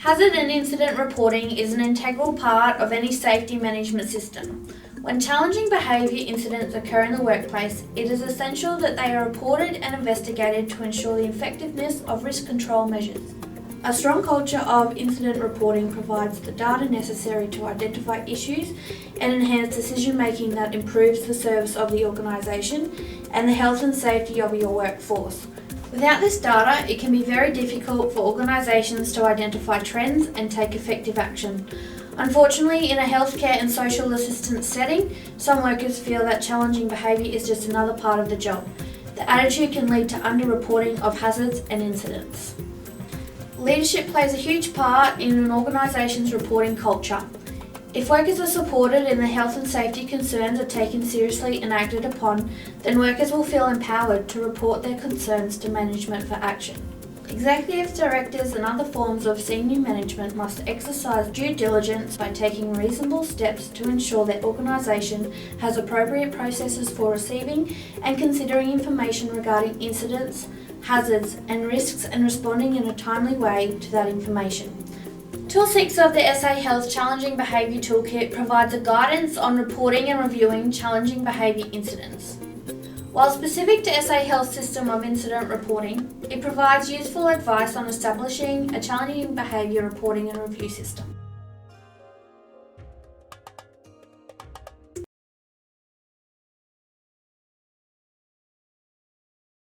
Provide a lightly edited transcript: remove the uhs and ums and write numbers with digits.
Hazard and incident reporting is an integral part of any safety management system. When challenging behaviour incidents occur in the workplace, it is essential that they are reported and investigated to ensure the effectiveness of risk control measures. A strong culture of incident reporting provides the data necessary to identify issues and enhance decision making that improves the service of the organisation and the health and safety of your workforce. Without this data, it can be very difficult for organisations to identify trends and take effective action. Unfortunately, in a healthcare and social assistance setting, some workers feel that challenging behaviour is just another part of the job. The attitude can lead to underreporting of hazards and incidents. Leadership plays a huge part in an organisation's reporting culture. If workers are supported and their health and safety concerns are taken seriously and acted upon, then workers will feel empowered to report their concerns to management for action. Executives, directors and other forms of senior management must exercise due diligence by taking reasonable steps to ensure their organisation has appropriate processes for receiving and considering information regarding incidents, hazards and risks and responding in a timely way to that information. Tool 6 of the SA Health Challenging Behaviour Toolkit provides a guidance on reporting and reviewing challenging behaviour incidents. While specific to SA Health's system of incident reporting, it provides useful advice on establishing a challenging behaviour reporting and review system.